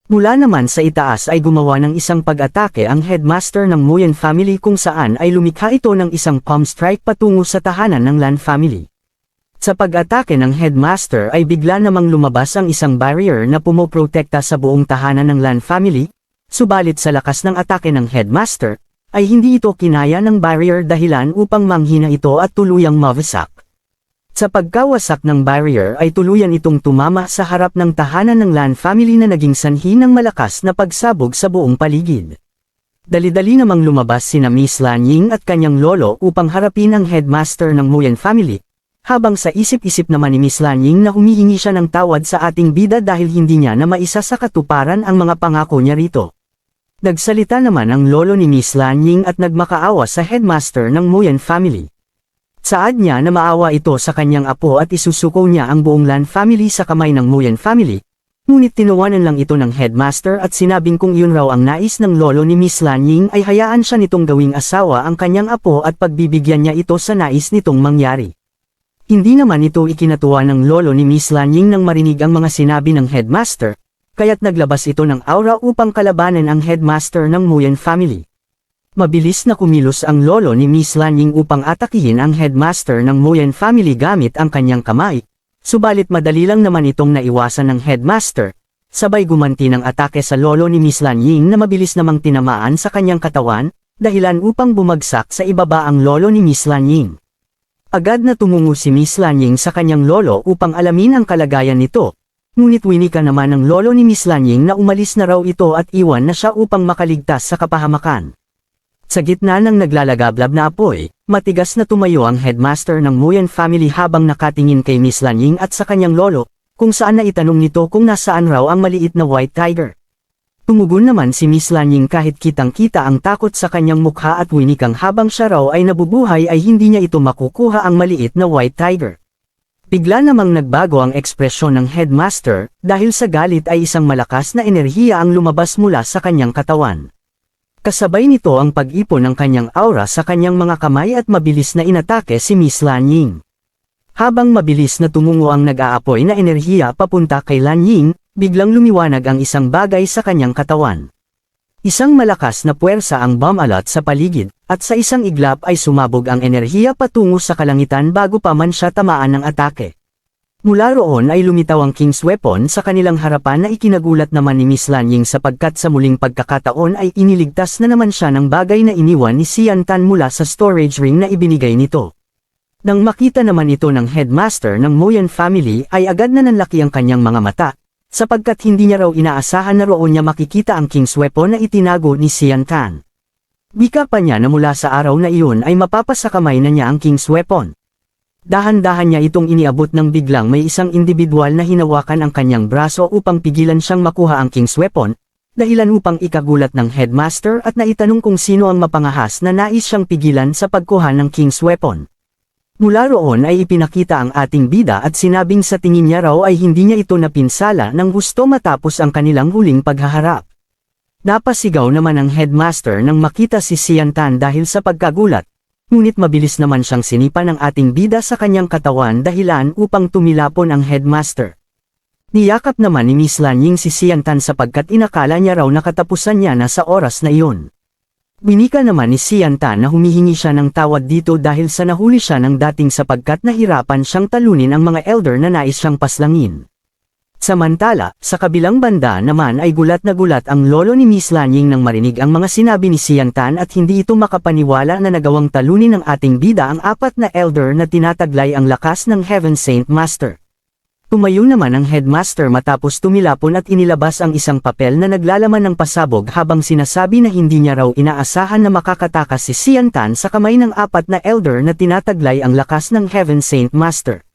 Mula naman sa itaas ay gumawa ng isang pag-atake ang headmaster ng Nguyen family kung saan ay lumikha ito ng isang palm strike patungo sa tahanan ng Lan family. Sa pag-atake ng headmaster ay bigla namang lumabas ang isang barrier na pumoprotekta sa buong tahanan ng Lan family, subalit sa lakas ng atake ng headmaster, ay hindi ito kinaya ng barrier dahilan upang manghina ito at tuluyang mawasak. Sa pagkawasak ng barrier ay tuluyan itong tumama sa harap ng tahanan ng Lan family na naging sanhi ng malakas na pagsabog sa buong paligid. Dali-dali namang lumabas sina Miss Lan Ying at kanyang lolo upang harapin ang headmaster ng Nguyen family, habang sa isip-isip naman ni Miss Lan Ying na humihingi siya ng tawad sa ating bida dahil hindi niya na maisa sa katuparan ang mga pangako niya rito. Nagsalita naman ang lolo ni Miss Lan Ying at nagmakaawa sa headmaster ng Nguyen family. Saad niya na maawa ito sa kanyang apo at isusuko niya ang buong Lan family sa kamay ng Nguyen family, ngunit tinuwanan lang ito ng headmaster at sinabing kung yun raw ang nais ng lolo ni Miss Lan Ying ay hayaan siya nitong gawing asawa ang kanyang apo at pagbibigyan niya ito sa nais nitong mangyari. Hindi naman ito ikinatuwa ng lolo ni Miss Lan Ying nang marinig ang mga sinabi ng headmaster, kaya't naglabas ito ng aura upang kalabanan ang headmaster ng Nguyen family. Mabilis na kumilos ang lolo ni Miss Lan Ying upang atakihin ang headmaster ng Nguyen family gamit ang kanyang kamay, subalit madali lang naman itong naiwasan ng headmaster, sabay gumanti ng atake sa lolo ni Miss Lan Ying na mabilis namang tinamaan sa kanyang katawan, dahilan upang bumagsak sa ibaba ang lolo ni Miss Lan Ying. Agad na tumungo si Miss Lan Ying sa kanyang lolo upang alamin ang kalagayan nito, ngunit winika naman ng lolo ni Miss Lan Ying na umalis na raw ito at iwan na siya upang makaligtas sa kapahamakan. Sa gitna ng naglalagablab na apoy, matigas na tumayo ang headmaster ng Nguyen family habang nakatingin kay Miss Lan Ying at sa kanyang lolo, kung saan naitanong nito kung nasaan raw ang maliit na white tiger. Tumugon naman si Miss Lan Ying kahit kitang-kita ang takot sa kanyang mukha at winikang habang siya raw ay nabubuhay ay hindi niya ito makukuha ang maliit na white tiger. Bigla namang nagbago ang ekspresyon ng headmaster, dahil sa galit ay isang malakas na enerhiya ang lumabas mula sa kanyang katawan. Kasabay nito ang pag-ipon ng kanyang aura sa kanyang mga kamay at mabilis na inatake si Miss Lan Ying. Habang mabilis na tumungo ang nag-aapoy na enerhiya papunta kay Lan Ying, biglang lumiwanag ang isang bagay sa kanyang katawan. Isang malakas na puwersa ang bumalat sa paligid, at sa isang iglap ay sumabog ang enerhiya patungo sa kalangitan bago pa man siya tamaan ng atake. Mula roon ay lumitaw ang King's Weapon sa kanilang harapan na ikinagulat naman ni Miss Lan Ying sapagkat sa muling pagkakataon ay iniligtas na naman siya ng bagay na iniwan ni Sian Tan mula sa storage ring na ibinigay nito. Nang makita naman ito ng headmaster ng Nguyen family ay agad na nanlaki ang kanyang mga mata, sapagkat hindi niya raw inaasahan na roon niya makikita ang King's Weapon na itinago ni Sian Tan. Wika pa niya na mula sa araw na iyon ay mapapasakamay na niya ang King's Weapon. Dahan-dahan niya itong iniabot nang biglang may isang individual na hinawakan ang kanyang braso upang pigilan siyang makuha ang King's Weapon, dahilan upang ikagulat ng headmaster at naitanong kung sino ang mapangahas na nais siyang pigilan sa pagkuha ng King's Weapon. Mula roon ay ipinakita ang ating bida at sinabing sa tingin niya raw ay hindi niya ito napinsala nang gusto matapos ang kanilang huling paghaharap. Napasigaw naman ang headmaster nang makita si Sian Tan dahil sa pagkagulat, ngunit mabilis naman siyang sinipa ng ating bida sa kanyang katawan dahilan upang tumilapon ang headmaster. Niyakap naman ni Miss Lan Ying si Sian Tan sapagkat inakala niya raw nakatapusan niya na sa oras na iyon. Winika naman ni Sian Tan na humihingi siya ng tawad dito dahil sa nahuli siya ng dating sapagkat nahirapan siyang talunin ang mga elder na nais siyang paslangin. Samantala, sa kabilang banda naman ay gulat na gulat ang lolo ni Miss Lan Ying nang marinig ang mga sinabi ni Sian Tan at hindi ito makapaniwala na nagawang talunin ng ating bida ang apat na elder na tinataglay ang lakas ng Heaven Saint Master. Tumayo naman ang headmaster matapos tumilapon at inilabas ang isang papel na naglalaman ng pasabog habang sinasabi na hindi niya raw inaasahan na makakatakas si Sian Tan sa kamay ng apat na elder na tinataglay ang lakas ng Heaven Saint Master.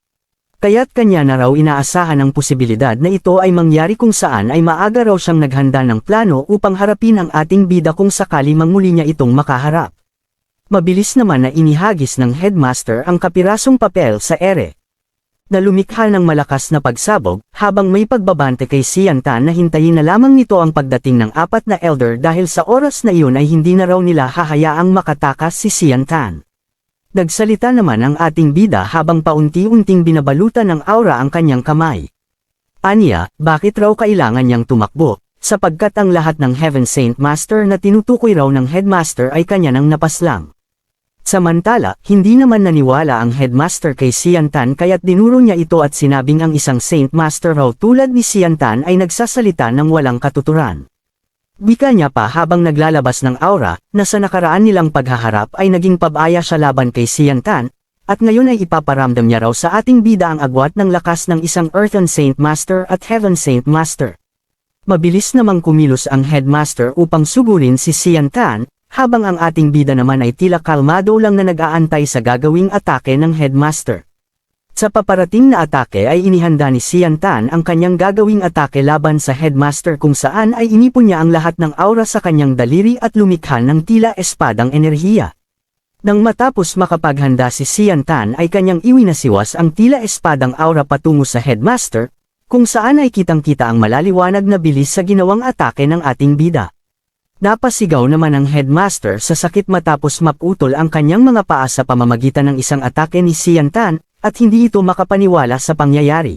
Kaya't kanya na raw inaasahan ang posibilidad na ito ay mangyari kung saan ay maaga raw siyang naghanda ng plano upang harapin ang ating bida kung sakali mangmuli niya itong makaharap. Mabilis naman na inihagis ng headmaster ang kapirasong papel sa ere. Nalumikha ng malakas na pagsabog, habang may pagbabante kay Sian Tan na hintayin na lamang nito ang pagdating ng apat na elder dahil sa oras na iyon ay hindi na raw nila hahayaang makatakas si Sian Tan. Nagsalita naman ang ating bida habang paunti-unting binabalutan ng aura ang kanyang kamay. Anya, bakit raw kailangan niyang tumakbo? sapagkat ang lahat ng Heaven Saint Master na tinutukoy raw ng Headmaster ay kanya nang napaslang. Samantala, hindi naman naniwala ang Headmaster kay Sian Tan kaya't dinuro niya ito at sinabing ang isang Saint Master raw tulad ni Sian Tan ay nagsasalita ng walang katuturan. Wika niya pa habang naglalabas ng aura, na sa nakaraan nilang paghaharap ay naging pabaya siya laban kay Sian Tan, at ngayon ay ipaparamdam niya raw sa ating bida ang agwat ng lakas ng isang Earthen Saint Master at Heaven Saint Master. Mabilis namang kumilos ang Headmaster upang sugurin si Sian Tan, habang ang ating bida naman ay tila kalmado lang na nag-aantay sa gagawing atake ng Headmaster. Sa paparating na atake ay inihanda ni Sian Tan ang kanyang gagawing atake laban sa Headmaster kung saan ay inipon niya ang lahat ng aura sa kanyang daliri at lumikha ng tila espadang enerhiya. Nang matapos makapaghanda si Sian Tan ay kanyang iwinasiwas ang tila espadang aura patungo sa Headmaster, kung saan ay kitang-kita ang malaliwanag na bilis sa ginawang atake ng ating bida. Napasigaw naman ang Headmaster sa sakit matapos maputol ang kanyang mga paa sa pamamagitan ng isang atake ni Sian Tan, at hindi ito makapaniwala sa pangyayari.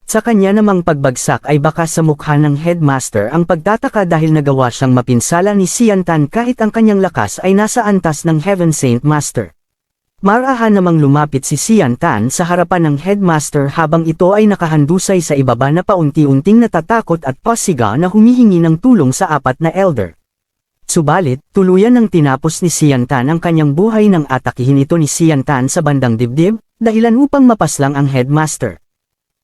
Sa kanya namang pagbagsak ay baka sa mukha ng Headmaster ang pagtataka dahil nagawa siyang mapinsala ni Sian Tan kahit ang kanyang lakas ay nasa antas ng Heaven Saint Master. Marahan namang lumapit si Sian Tan sa harapan ng Headmaster habang ito ay nakahandusay sa ibaba na paunti-unting natatakot at pasiga na humihingi ng tulong sa apat na elder. Subalit, tuluyan ng tinapos ni Sian Tan ang kanyang buhay nang atakihin ito ni Sian Tan sa bandang dibdib, dahilan upang mapaslang ang Headmaster.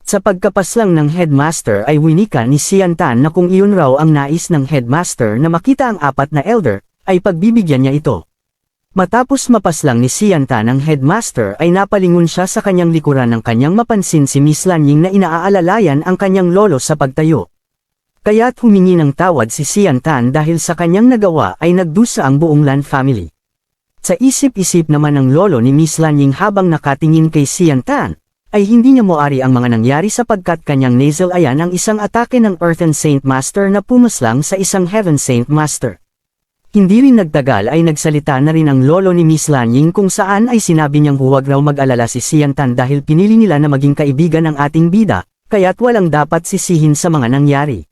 Sa pagkapaslang ng Headmaster ay winika ni Sian Tan na kung iyon raw ang nais ng Headmaster na makita ang apat na elder, ay pagbibigyan niya ito. Matapos mapaslang ni Sian Tan ang Headmaster ay napalingon siya sa kanyang likuran ng kanyang mapansin si Miss Lanying na inaaalalayan ang kanyang lolo sa pagtayo. Kaya't humingi ng tawad si Sian Tan dahil sa kanyang nagawa ay nagdusa ang buong Lan family. Sa isip-isip naman ng lolo ni Miss Lanying habang nakatingin kay Sian Tan, ay hindi niya moari ang mga nangyari sapagkat kanyang nasal ayan ang isang atake ng Earthen Saint Master na pumaslang sa isang Heaven Saint Master. Hindi rin nagtagal ay nagsalita na rin ang lolo ni Miss Lanying kung saan ay sinabi niyang huwag raw mag-alala si Sian Tan dahil pinili nila na maging kaibigan ng ating bida, kaya't walang dapat sisihin sa mga nangyari.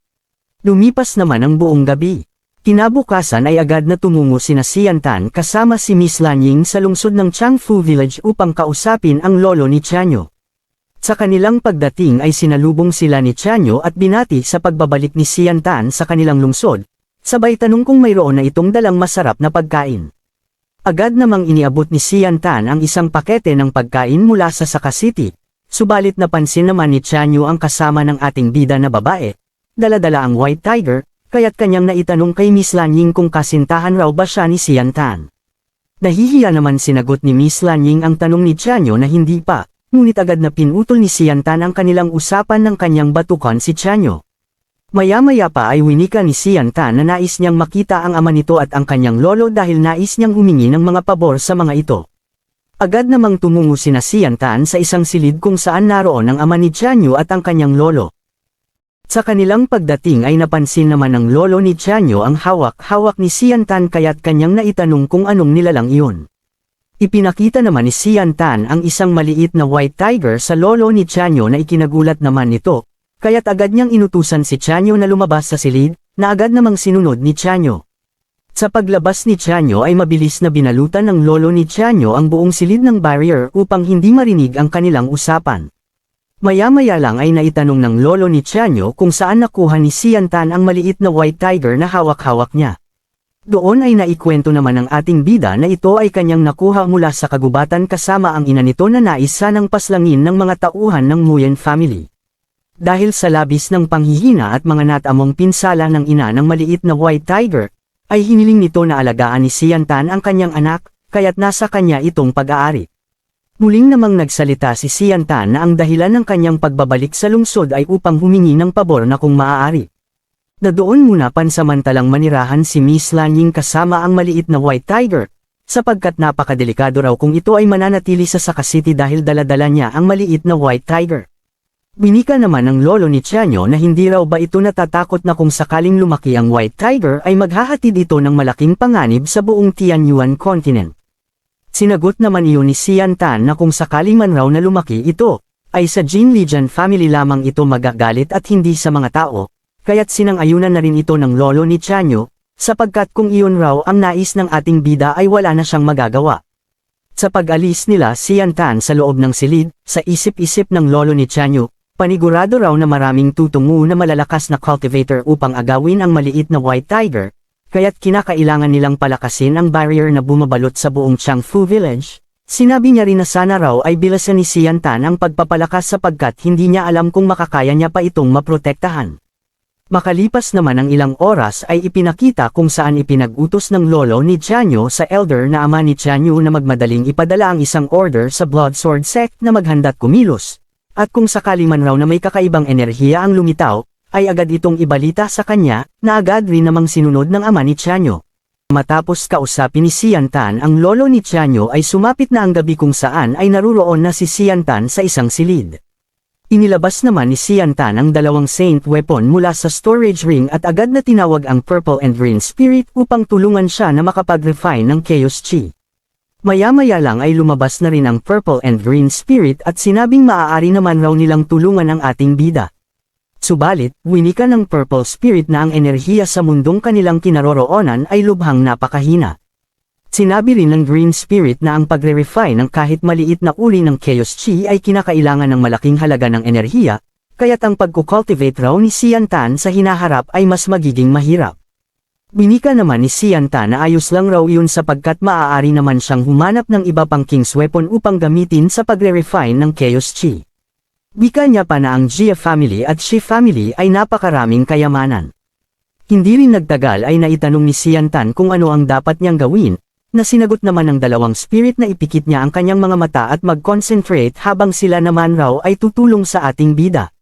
Lumipas naman ang buong gabi. Kinabukasan ay agad na tumungo sina Sian Tan kasama si Miss Lanying sa lungsod ng Changfu Village upang kausapin ang lolo ni Chanyo. Sa kanilang pagdating ay sinalubong sila ni Chanyo at binati sa pagbabalik ni Sian Tan sa kanilang lungsod, sabay tanong kung mayroon na itong dalang masarap na pagkain. Agad namang iniabot ni Sian Tan ang isang pakete ng pagkain mula sa Saka City, subalit napansin naman ni Chanyo ang kasama ng ating bida na babae, dala-dala ang White Tiger, kaya't kanyang naitanong kay Miss Lanying kung kasintahan raw ba siya ni Sian Tan. Nahihiya naman sinagot ni Miss Lanying ang tanong ni Chanyo na hindi pa, ngunit agad na pinutol ni Sian Tan ang kanilang usapan ng kanyang batukan si Chanyo. Maya-maya pa ay winika ni Sian Tan na nais niyang makita ang ama nito at ang kanyang lolo dahil nais niyang humingi ng mga pabor sa mga ito. Agad namang tumungo sina Sian Tan sa isang silid kung saan naroon ang ama ni Chanyo at ang kanyang lolo. Sa kanilang pagdating ay napansin naman ng lolo ni Chanyo ang hawak-hawak ni Sian Tan kaya't kanyang naitanong kung anong nilalang iyon. Ipinakita naman ni Sian Tan ang isang maliit na White Tiger sa lolo ni Chanyo na ikinagulat naman nito, kaya't agad niyang inutusan si Chanyo na lumabas sa silid, na agad namang sinunod ni Chanyo. Sa paglabas ni Chanyo ay mabilis na binalutan ng lolo ni Chanyo ang buong silid ng barrier upang hindi marinig ang kanilang usapan. Maya-maya lang ay naitanong ng lolo ni Chanyo kung saan nakuha ni Sian Tan ang maliit na White Tiger na hawak-hawak niya. Doon ay naikwento naman ng ating bida na ito ay kanyang nakuha mula sa kagubatan kasama ang ina nito na nais sanang paslangin ng mga tauhan ng Nguyen family. Dahil sa labis ng panghihina at mga natamong pinsala ng ina ng maliit na White Tiger, ay hiniling nito na alagaan ni Sian Tan ang kanyang anak, kaya't nasa kanya itong pag-aari. Muling namang nagsalita si Sian Tan na ang dahilan ng kanyang pagbabalik sa lungsod ay upang humingi ng pabor na kung maaari. Na doon muna pansamantalang manirahan si Miss Lanying kasama ang maliit na White Tiger, sapagkat napakadelikado raw kung ito ay mananatili sa Saka City dahil daladala niya ang maliit na White Tiger. Binika naman ng lolo ni Chanyo na hindi raw ba ito natatakot na kung sakaling lumaki ang White Tiger ay maghahatid ito ng malaking panganib sa buong Tianyuan continent. Sinagot naman iyon ni Sian Tan na kung sakali man raw na lumaki ito, ay sa Jin Lijian family lamang ito magagalit at hindi sa mga tao, kaya't sinang-ayunan na rin ito ng lolo ni Chanyo, sapagkat kung iyon raw ang nais ng ating bida ay wala na siyang magagawa. Sa pag-alis nila si Yantan sa loob ng silid, sa isip-isip ng lolo ni Chanyo, panigurado raw na maraming tutungo na malalakas na cultivator upang agawin ang maliit na white tiger, kaya't kinakailangan nilang palakasin ang barrier na bumabalot sa buong Changfu Village. Sinabi niya rin na sana raw ay bilasan ni si Yantan ang pagpapalakas sapagkat hindi niya alam kung makakaya niya pa itong maprotektahan. Makalipas naman ang ilang oras ay ipinakita kung saan ipinag-utos ng lolo ni Chanyo sa elder na ama ni Chanyo na magmadaling ipadala ang isang order sa Blood Sword Sect na maghanda't kumilos. At kung sakali man raw na may kakaibang enerhiya ang lumitaw, ay agad itong ibalita sa kanya, na agad rin namang sinunod ng ama ni Chanyo. Matapos kausapin ni si Yantan ang lolo ni Chanyo ay sumapit na ang gabi kung saan ay naruroon na si Yantan sa isang silid. Inilabas naman ni si Yantan ang dalawang Saint Weapon mula sa storage ring at agad na tinawag ang Purple and Green Spirit upang tulungan siya na makapag-refine ng Chaos Chi. Maya-maya lang ay lumabas na rin ang Purple and Green Spirit at sinabing maaari naman raw nilang tulungan ang ating bida. Subalit, winika ng Purple Spirit na ang enerhiya sa mundong kanilang kinaroroonan ay lubhang napakahina. Sinabi rin ng Green Spirit na ang pagre-refine ng kahit maliit na uri ng Chaos Chi ay kinakailangan ng malaking halaga ng enerhiya, kaya't ang pagkukultivate raw ni si Yantan sa hinaharap ay mas magiging mahirap. Winika naman ni si Yantan na ayos lang raw iyon sapagkat maaari naman siyang humanap ng iba pang King's Weapon upang gamitin sa pagre-refine ng Chaos Chi. Wika niya pa na ang Jia family at Shi family ay napakaraming kayamanan. Hindi rin nagtagal ay naitanong ni si Yantan kung ano ang dapat niyang gawin, na sinagot naman ng dalawang spirit na ipikit niya ang kanyang mga mata at mag-concentrate habang sila naman raw ay tutulong sa ating bida.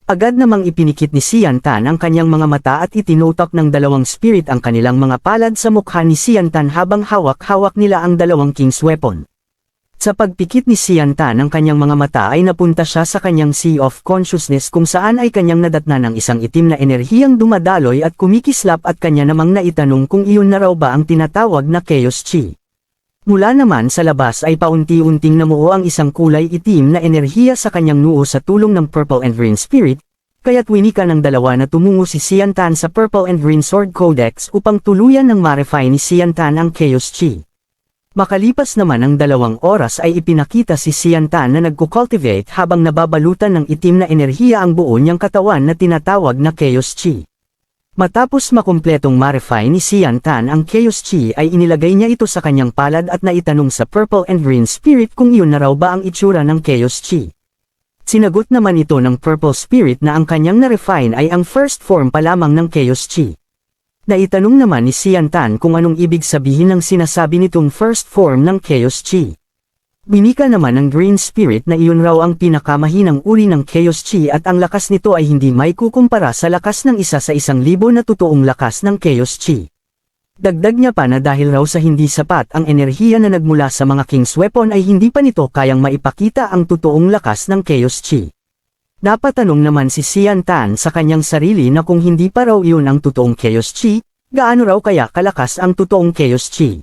Agad namang ipinikit ni si Yantan ang kanyang mga mata at itinotok ng dalawang spirit ang kanilang mga palad sa mukha ni si Yantan habang hawak-hawak nila ang dalawang King's Weapon. Sa pagpikit ni si Yantan ng kanyang mga mata ay napunta siya sa kanyang Sea of Consciousness kung saan ay kanyang nadatna ng isang itim na enerhiyang dumadaloy at kumikislap at kanya namang naitanong kung iyon na raw ba ang tinatawag na Chaos Chi. Mula naman sa labas ay paunti-unting namuo ang isang kulay itim na enerhiya sa kanyang noo sa tulong ng Purple and Green Spirit, kaya't winika ng dalawa na tumungo si Yantan sa Purple and Green Sword Codex upang tuluyan ng ma-refine ni Yantan ang Chaos Chi. Makalipas naman ang 2 oras ay ipinakita si Yantan na nagkukultivate habang nababalutan ng itim na enerhiya ang buo niyang katawan na tinatawag na Chaos Chi. Matapos makumpletong ma-refine ni Yantan ang Chaos Chi ay inilagay niya ito sa kanyang palad at naitanong sa Purple and Green Spirit kung iyon na raw ba ang itsura ng Chaos Chi. Sinagot naman ito ng Purple Spirit na ang kanyang na-refine ay ang first form pa lamang ng Chaos Chi. Naitanong naman ni Yantan kung anong ibig sabihin ng sinasabi nitong first form ng Chaos Chi. Winika naman ng Green Spirit na iyon raw ang pinakamahinang uri ng Chaos Chi at ang lakas nito ay hindi may kukumpara sa lakas ng isa sa 1,000 na totoong lakas ng Chaos Chi. Dagdag niya pa na dahil raw sa hindi sapat ang enerhiya na nagmula sa mga King's Weapon ay hindi pa nito kayang maipakita ang totoong lakas ng Chaos Chi. Napatanong naman si Yantan sa kanyang sarili na kung hindi pa raw iyon ang totoong Chaos Chi, gaano raw kaya kalakas ang totoong Chaos Chi.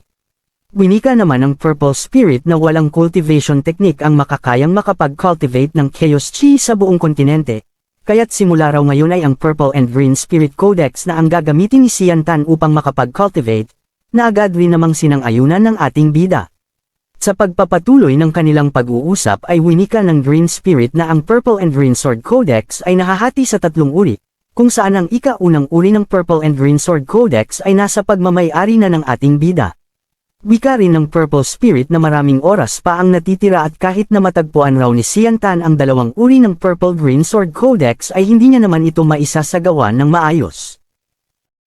Winika naman ng Purple Spirit na walang cultivation technique ang makakayang makapag-cultivate ng Chaos Chi sa buong kontinente, kaya't simula raw ngayon ay ang Purple and Green Spirit Codex na ang gagamitin ni Yantan upang makapag-cultivate, na agad rin namang sinang-ayunan ng ating bida. Sa pagpapatuloy ng kanilang pag-uusap ay winika ng Green Spirit na ang Purple and Green Sword Codex ay nahahati sa 3 uri, kung saan ang ika-unang uri ng Purple and Green Sword Codex ay nasa pagmamay-ari na ng ating bida. Wika rin ng Purple Spirit na maraming oras pa ang natitira at kahit na matagpuan raw ni Yantan ang 2 uri ng Purple Green Sword Codex ay hindi niya naman ito maisasagawa ng maayos.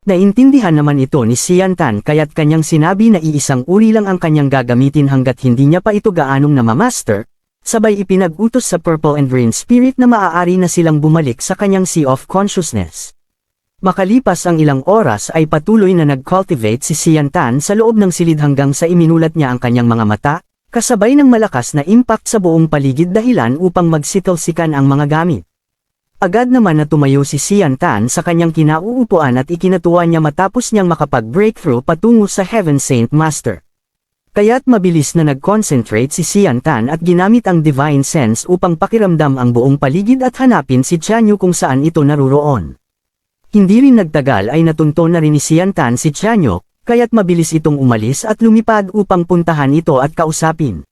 Naintindihan naman ito ni Yantan kaya't kanyang sinabi na iisang uri lang ang kanyang gagamitin hanggat hindi niya pa ito gaanong namamaster, sabay ipinag-utos sa Purple and Green Spirit na maaari na silang bumalik sa kanyang Sea of Consciousness. Makalipas ang ilang oras ay patuloy na nag-cultivate si Yantan sa loob ng silid hanggang sa iminulat niya ang kanyang mga mata, kasabay ng malakas na impact sa buong paligid dahilan upang magsitalsikan ang mga gamit. Agad naman na tumayo si Yantan sa kanyang kinauupuan at ikinatuwa niya matapos niyang makapag-breakthrough patungo sa Heaven Saint Master. Kaya't mabilis na nag-concentrate si Yantan at ginamit ang Divine Sense upang pakiramdam ang buong paligid at hanapin si Chanyu kung saan ito naruroon. Hindi rin nagtagal ay natunton na rin ni Siantan si Tianyu, kaya't mabilis itong umalis at lumipad upang puntahan ito at kausapin.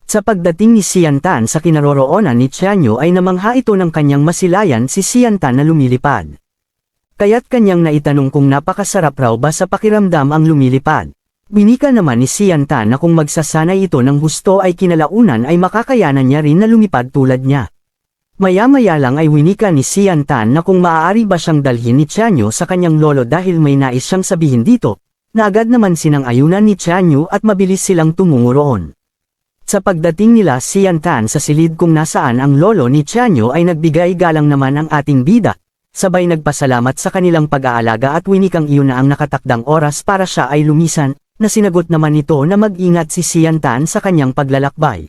Sa pagdating ni Siantan sa kinaroroonan ni Tianyu ay namangha ito ng kanyang masilayan si Siantan na lumilipad. Kaya't kanyang naitanong kung napakasarap raw ba sa pakiramdam ang lumilipad. Winika naman ni Siantan na kung magsasanay ito ng husto ay kinalaunan ay makakayanan niya rin na lumipad tulad niya. Maya-maya lang ay winika ni Siantan na kung maaari ba siyang dalhin ni Tianyu sa kanyang lolo dahil may nais siyang sabihin dito, na agad naman sinang-ayunan ni Tianyu at mabilis silang tumungo roon. Sa pagdating nila Siantan sa silid kung nasaan ang lolo ni Tianyu ay nagbigay galang naman ang ating bida, sabay nagpasalamat sa kanilang pag-aalaga at winikang iyon na ang nakatakdang oras para siya ay lumisan, na sinagot naman nito na mag-ingat si Siantan sa kanyang paglalakbay.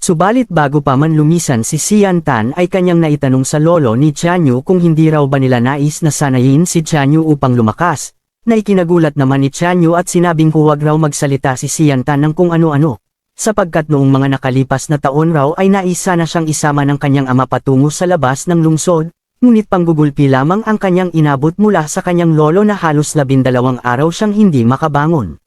Subalit bago pa man lumisan si Siantan ay kanyang naitanong sa lolo ni Tianyu kung hindi raw ba nila nais na sanayin si Tianyu upang lumakas, na ikinagulat naman ni Tianyu at sinabing huwag raw magsalita si Siantan ng kung ano-ano, sapagkat noong mga nakalipas na taon raw ay naisa na siyang isama ng kanyang ama patungo sa labas ng lungsod, ngunit panggugulpi lamang ang kanyang inabot mula sa kanyang lolo na halos 12 araw siyang hindi makabangon.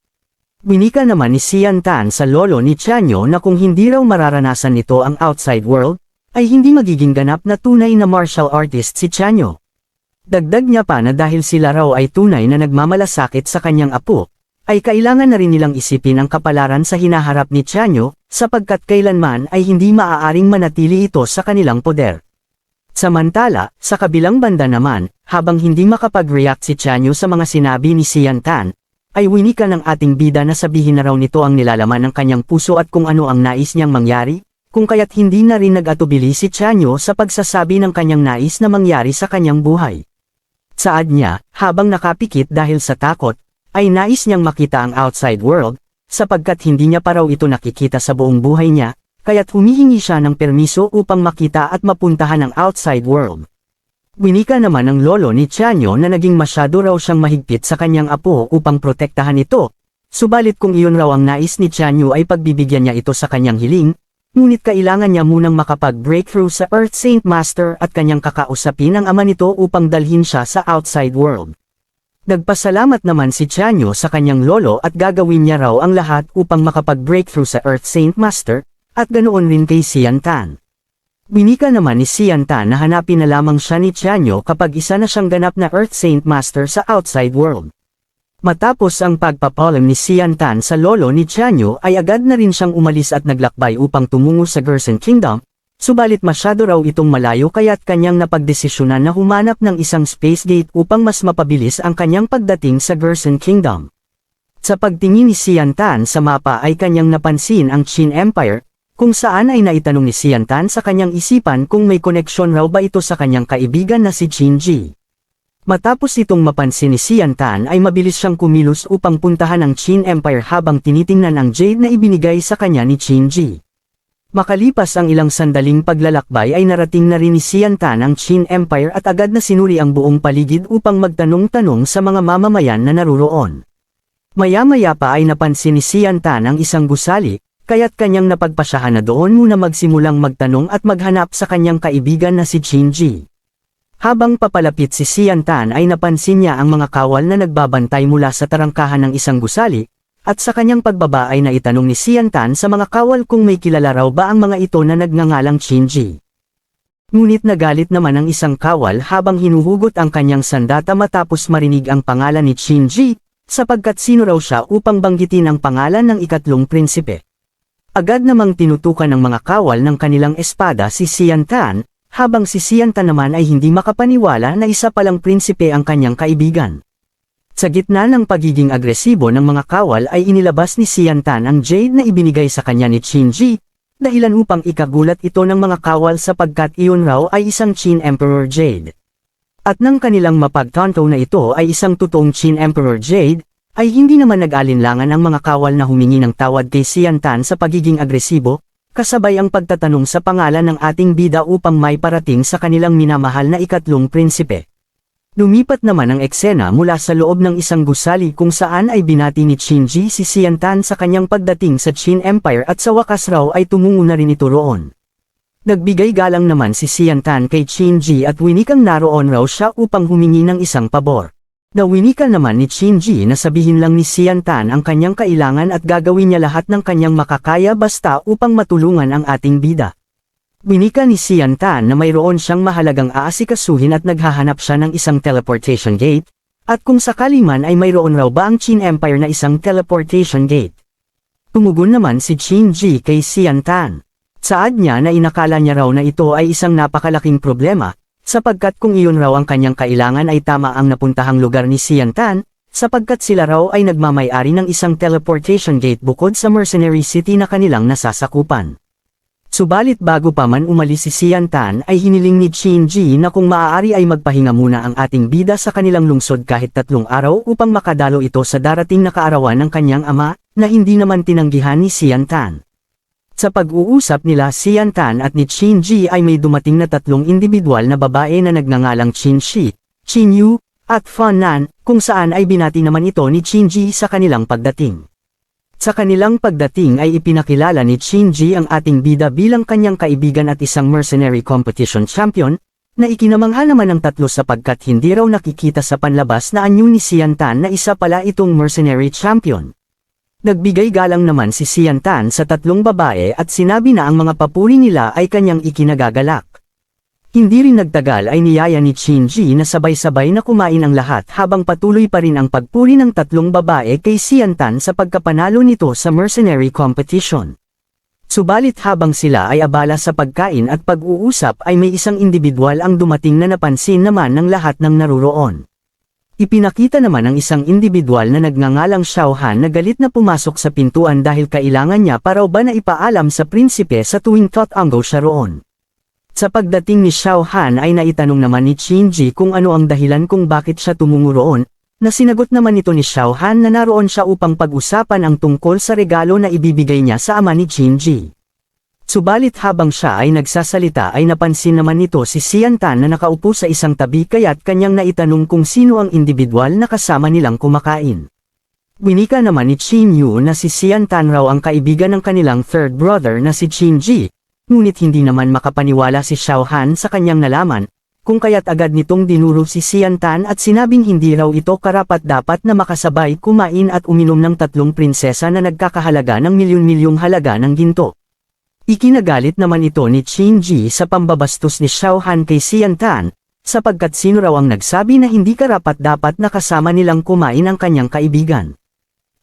Winika naman ni Siantan sa lolo ni Tianyu na kung hindi raw mararanasan nito ang outside world, ay hindi magiging ganap na tunay na martial artist si Tianyu. Dagdag niya pa na dahil sila raw ay tunay na nagmamalasakit sa kanyang apo, ay kailangan na rin nilang isipin ang kapalaran sa hinaharap ni Tianyu, sapagkat kailanman ay hindi maaaring manatili ito sa kanilang poder. Samantala, sa kabilang banda naman, habang hindi makapag-react si Tianyu sa mga sinabi ni Siantan, ay winika ng ating bida na sabihin na raw nito ang nilalaman ng kanyang puso at kung ano ang nais niyang mangyari, kung kaya't hindi na rin nag-atubili si Tianyu sa pagsasabi ng kanyang nais na mangyari sa kanyang buhay. Saad niya, habang nakapikit dahil sa takot, ay nais niyang makita ang outside world, sapagkat hindi niya pa raw ito nakikita sa buong buhay niya, kaya't humihingi siya ng permiso upang makita at mapuntahan ang outside world. Winika naman ng lolo ni Tianyu na naging masyado raw siyang mahigpit sa kanyang apo upang protektahan ito, subalit kung iyon raw ang nais ni Tianyu ay pagbibigyan niya ito sa kanyang hiling, ngunit kailangan niya munang makapag-breakthrough sa Earth Saint Master at kanyang kakausapin ang ama nito upang dalhin siya sa outside world. Nagpasalamat naman si Tianyu sa kanyang lolo at gagawin niya raw ang lahat upang makapag-breakthrough sa Earth Saint Master, at ganoon rin kay Siantan. Winika naman ni Siantan na hanapin na lamang siya ni Tianyu kapag isa na siyang ganap na Earth Saint Master sa outside world. Matapos ang pagpapalam ni Siantan sa lolo ni Tianyu ay agad na rin siyang umalis at naglakbay upang tumungo sa Gerson Kingdom, subalit masyado raw itong malayo kaya't kanyang napagdesisyonan na humanap ng isang space gate upang mas mapabilis ang kanyang pagdating sa Gerson Kingdom. Sa pagtingin ni Siantan sa mapa ay kanyang napansin ang Qin Empire, kung saan ay naitanong ni Siantan sa kanyang isipan kung may koneksyon raw ba ito sa kanyang kaibigan na si Qin Ji. Matapos itong mapansin ni Siantan ay mabilis siyang kumilos upang puntahan ang Qin Empire habang tinitingnan ang jade na ibinigay sa kanya ni Qin Ji. Makalipas ang ilang sandaling paglalakbay ay narating na rin ni Siantan ang Qin Empire at agad na sinuri ang buong paligid upang magtanong-tanong sa mga mamamayan na naruroon. Maya-maya pa ay napansin ni Siantan ang isang gusali, kaya't kanyang napagpasyahan na doon muna magsimulang magtanong at maghanap sa kanyang kaibigan na si Qin Ji. Habang papalapit si Siantan ay napansin niya ang mga kawal na nagbabantay mula sa tarangkahan ng isang gusali, at sa kanyang pagbaba ay naitanong ni Siantan sa mga kawal kung may kilala raw ba ang mga ito na nagngangalang Qin Ji. Ngunit nagalit naman ang isang kawal habang hinuhugot ang kanyang sandata matapos marinig ang pangalan ni Qin Ji, sapagkat sino raw siya upang banggitin ang pangalan ng ikatlong prinsipe. Agad namang tinutukan ng mga kawal ng kanilang espada si Siantan, habang si Siantan naman ay hindi makapaniwala na isa palang prinsipe ang kanyang kaibigan. Sa gitna ng pagiging agresibo ng mga kawal ay inilabas ni Siantan ang jade na ibinigay sa kanya ni Qin Ji, dahilan upang ikagulat ito ng mga kawal sapagkat iyon raw ay isang Qin Emperor Jade. At nang kanilang mapagtanto na ito ay isang totoong Qin Emperor Jade, ay hindi naman nag-alinlangan ang mga kawal na humingi ng tawad kay Siantan sa pagiging agresibo, kasabay ang pagtatanong sa pangalan ng ating bida upang may parating sa kanilang minamahal na ikatlong prinsipe. Lumipat naman ang eksena mula sa loob ng isang gusali kung saan ay binati ni Qin Ji si Siantan sa kanyang pagdating sa Qin Empire at sa wakas raw ay tumungo na rin ito roon. Nagbigay galang naman si Xian Tan kay Qin-ji at winikang naroon raw siya upang humingi ng isang pabor. Nawinika naman ni Qin-ji na sabihin lang ni Xian Tan ang kanyang kailangan at gagawin niya lahat ng kanyang makakaya basta upang matulungan ang ating bida. Winika ni Xian Tan na mayroon siyang mahalagang aasikasuhin at naghahanap siya ng isang teleportation gate, at kung sakali man ay mayroon raw ba ang Qin Empire na isang teleportation gate. Tumugon naman si Qin-ji kay Xian Tan. Saad niya na inakala niya raw na ito ay isang napakalaking problema, sapagkat kung iyon raw ang kanyang kailangan ay tama ang napuntahang lugar ni Xian Tan, sapagkat sila raw ay nagmamay-ari ng isang teleportation gate bukod sa Mercenary City na kanilang nasasakupan. Subalit bago pa man umalis si Xian Tan ay hiniling ni Qin-ji na kung maaari ay magpahinga muna ang ating bida sa kanilang lungsod kahit 3 araw upang makadalo ito sa darating na kaarawan ng kanyang ama, na hindi naman tinanggihan ni Xian Tan. Sa pag-uusap nila Xian Tan at ni Qin-ji ay may dumating na 3 individual na babae na nagngangalang Qin Shi, Qin Yu, at Fan Nan, kung saan ay binati naman ito ni Qin-ji sa kanilang pagdating. Sa kanilang pagdating ay ipinakilala ni Qin-ji ang ating bida bilang kanyang kaibigan at isang mercenary competition champion, na ikinamangha naman ng 3 sapagkat hindi raw nakikita sa panlabas na anyo ni Xian Tan na isa pala itong mercenary champion. Nagbigay galang naman si Xian Tan sa 3 babae at sinabi na ang mga papuri nila ay kanyang ikinagagalak. Hindi rin nagtagal ay niyaya ni Qin-ji na sabay-sabay na kumain ang lahat habang patuloy pa rin ang pagpuri ng 3 babae kay Xian Tan sa pagkapanalo nito sa mercenary competition. Subalit habang sila ay abala sa pagkain at pag-uusap ay may isang individual ang dumating na napansin naman ng lahat ng naruroon. Ipinakita naman ang isang individual na nagngangalang Xiao Han na galit na pumasok sa pintuan dahil kailangan niya pa raw ba na ipaalam sa prinsipe sa tuwing tatanggaw siya roon. Sa pagdating ni Xiao Han ay naitanong naman ni Qin-ji kung ano ang dahilan kung bakit siya tumungo roon, na sinagot naman ito ni Xiao Han na naroon siya upang pag-usapan ang tungkol sa regalo na ibibigay niya sa ama ni Qin-ji. Subalit habang siya ay nagsasalita ay napansin naman nito si Xian Tan na nakaupo sa isang tabi kaya't kanyang naitanong kung sino ang individual na kasama nilang kumakain. Winika naman ni Qin Yu na si Xian Tan raw ang kaibigan ng kanilang third brother na si Qin-ji, ngunit hindi naman makapaniwala si Xiao Han sa kanyang nalaman, kung kaya't agad nitong dinuro si Xian Tan at sinabing hindi raw ito karapat-dapat na makasabay kumain at uminom ng 3 prinsesa na nagkakahalaga ng milyon-milyong halaga ng ginto. Ikinagalit naman ito ni Qin-ji sa pambabastos ni Xiao Han kay Xian Tan, sapagkat sino raw ang nagsabi na hindi karapat-dapat na kasama nilang kumain ang kanyang kaibigan.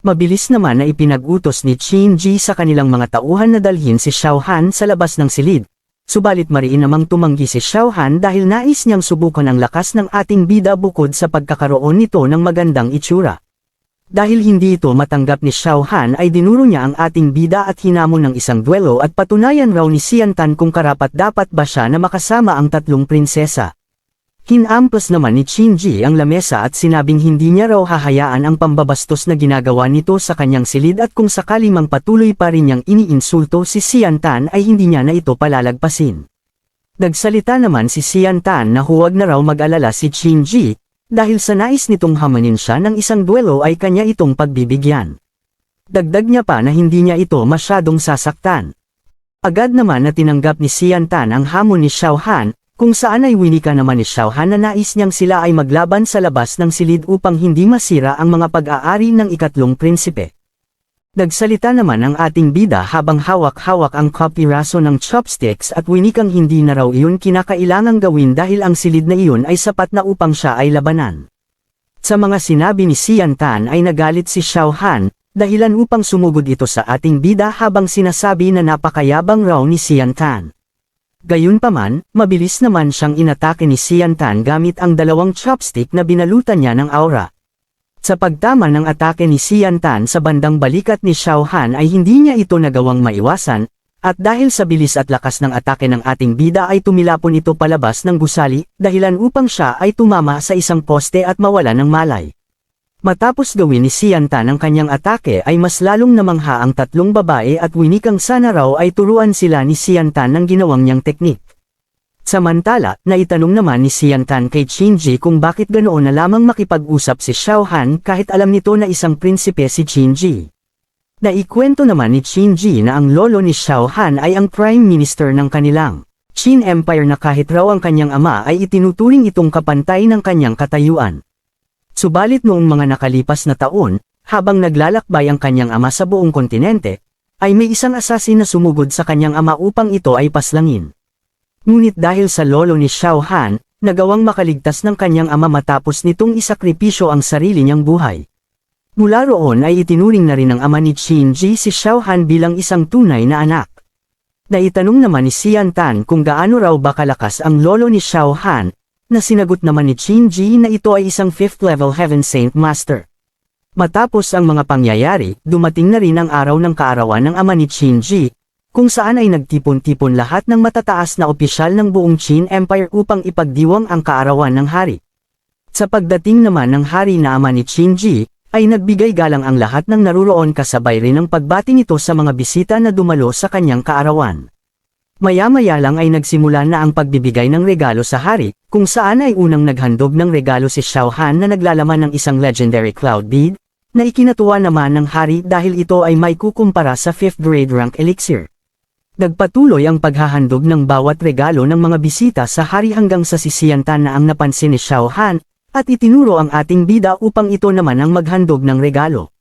Mabilis naman na ipinag-utos ni Qin-ji sa kanilang mga tauhan na dalhin si Xiao Han sa labas ng silid, subalit mariin namang tumanggi si Xiao Han dahil nais niyang subukan ang lakas ng ating bida bukod sa pagkakaroon nito ng magandang itsura. Dahil hindi ito matanggap ni Xiao Han ay dinuro niya ang ating bida at hinamon ng isang duelo at patunayan raw ni Xian Tan kung karapat-dapat ba siya na makasama ang 3 prinsesa. Hinamplas naman ni Qin-ji ang lamesa at sinabing hindi niya raw hahayaan ang pambabastos na ginagawa nito sa kanyang silid at kung sakali mang patuloy pa rin niyang iniinsulto si Xian Tan ay hindi niya na ito palalagpasin. Nagsalita naman si Xian Tan na huwag na raw mag-alala si Qin-ji, dahil sa nais nitong hamanin siya ng isang duelo ay kanya itong pagbibigyan. Dagdag niya pa na hindi niya ito masyadong sasaktan. Agad naman na tinanggap ni Xian Tan ang hamon ni Xiao Han, kung saan ay winika naman ni Xiao Han na nais niyang sila ay maglaban sa labas ng silid upang hindi masira ang mga pag-aari ng 3 prinsipe. Nagsalita naman ang ating bida habang hawak-hawak ang kapiraso ng chopsticks at winikang hindi na raw iyon kinakailangang gawin dahil ang silid na iyon ay sapat na upang siya ay labanan. Sa mga sinabi ni Xian Tan ay nagalit si Xiao Han, dahilan upang sumugod ito sa ating bida habang sinasabi na napakayabang raw ni Xian Tan. Gayunpaman, mabilis naman siyang inatake ni Xian Tan gamit ang 2 chopstick na binalutan niya ng aura. Sa pagtama ng atake ni Xian Tan sa bandang balikat ni Xiao Han ay hindi niya ito nagawang maiwasan, at dahil sa bilis at lakas ng atake ng ating bida ay tumilapon ito palabas ng gusali, dahilan upang siya ay tumama sa isang poste at mawala ng malay. Matapos gawin ni Xian Tan ang kanyang atake ay mas lalong namangha ang 3 babae at winikang sana raw ay turuan sila ni Xian Tan ng ginawang niyang teknik. Samantala, naitanong naman ni Xian Tan kay Qin-ji kung bakit ganoon na lamang makipag-usap si Xiao Han kahit alam nito na isang prinsipe si Qin-ji. Naikwento naman ni Qin-ji na ang lolo ni Xiao Han ay ang prime minister ng kanilang Qin Empire na kahit raw ang kanyang ama ay itinuturing itong kapantay ng kanyang katayuan. Subalit noong mga nakalipas na taon, habang naglalakbay ang kanyang ama sa buong kontinente, ay may isang asasin na sumugod sa kanyang ama upang ito ay paslangin. Ngunit dahil sa lolo ni Xiao Han, nagawang makaligtas ng kanyang ama matapos nitong isakripisyo ang sarili niyang buhay. Mula roon ay itinuring na rin ng ama ni Qin Ji si Xiao Han bilang isang tunay na anak. Naitanong naman ni Xian Tan kung gaano raw ba kalakas ang lolo ni Xiao Han, na sinagot naman ni Qin Ji na ito ay isang 5th level Heaven Saint Master. Matapos ang mga pangyayari, dumating na rin ang araw ng kaarawan ng ama ni Qin Ji, kung saan ay nagtipon-tipon lahat ng matataas na opisyal ng buong Qin Empire upang ipagdiwang ang kaarawan ng hari. Sa pagdating naman ng hari na ama ni Qin Ji, ay nagbigay galang ang lahat ng naruroon kasabay rin ng pagbati nito sa mga bisita na dumalo sa kanyang kaarawan. Maya-maya lang ay nagsimula na ang pagbibigay ng regalo sa hari, kung saan ay unang naghandog ng regalo si Xiao Han na naglalaman ng isang legendary cloud bead, na ikinatuwa naman ng hari dahil ito ay may kukumpara sa 5th grade rank elixir. Nagpatuloy ang paghahandog ng bawat regalo ng mga bisita sa hari hanggang sa sisiyantan na ang napansin ni Xiao Han, at itinuro ang ating bida upang ito naman ang maghandog ng regalo.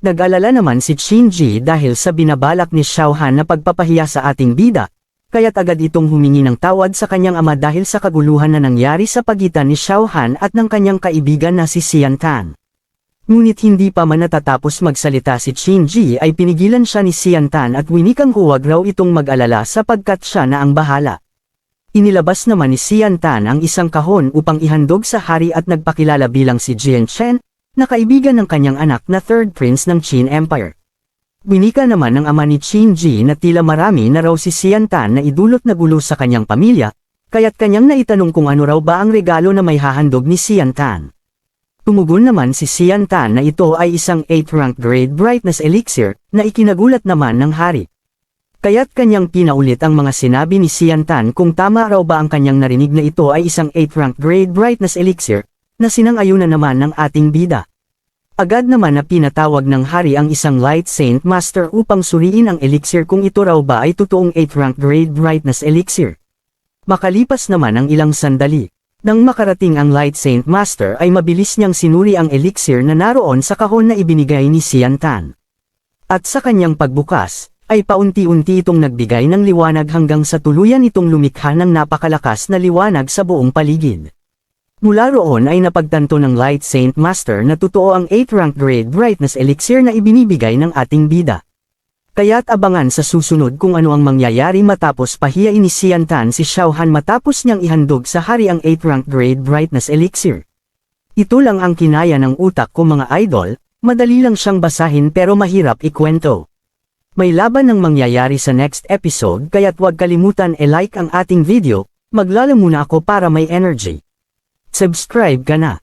Nag-alala naman si Qin Ji dahil sa binabalak ni Xiao Han na pagpapahiya sa ating bida, kaya't agad itong humingi ng tawad sa kanyang ama dahil sa kaguluhan na nangyari sa pagitan ni Xiao Han at ng kanyang kaibigan na si Xian Tan. Ngunit hindi pa man natatapos magsalita si Qin Ji ay pinigilan siya ni Xian Tan at winikang huwag raw itong mag-alala sapagkat siya na ang bahala. Inilabas naman ni Xian Tan ang isang kahon upang ihandog sa hari at nagpakilala bilang si Jian Chen, na kaibigan ng kanyang anak na third prince ng Qin Empire. Winika naman ng ama ni Qin Ji na tila marami na raw si Xian Tan na idulot na gulo sa kanyang pamilya, kaya't kanyang naitanong kung ano raw ba ang regalo na may hahandog ni Xian Tan. Tumugon naman si Xian Tan na ito ay isang 8th rank grade brightness elixir, na ikinagulat naman ng hari. Kaya't kanyang pinaulit ang mga sinabi ni Xian Tan kung tama raw ba ang kanyang narinig na ito ay isang 8th rank grade brightness elixir, na sinang-ayunan naman ng ating bida. Agad naman na pinatawag ng hari ang isang Light Saint Master upang suriin ang elixir kung ito raw ba ay totoong 8th rank grade brightness elixir. Makalipas naman ang ilang sandali, nang makarating ang Light Saint Master ay mabilis niyang sinuri ang elixir na naroon sa kahon na ibinigay ni Xian Tan. At sa kanyang pagbukas, ay paunti-unti itong nagbigay ng liwanag hanggang sa tuluyan itong lumikha ng napakalakas na liwanag sa buong paligid. Mula roon ay napagtanto ng Light Saint Master na totoo ang 8th rank grade brightness elixir na ibinibigay ng ating bida. Kaya't abangan sa susunod kung ano ang mangyayari matapos pahiyain ni Xian Tan si Xiao Han matapos niyang ihandog sa hari ang 8th rank grade brightness elixir. Ito lang ang kinaya ng utak ko mga idol, madali lang siyang basahin pero mahirap ikwento. May laban ng mangyayari sa next episode kaya't huwag kalimutan i-like ang ating video, maglala muna ako para may energy. Subscribe ka na.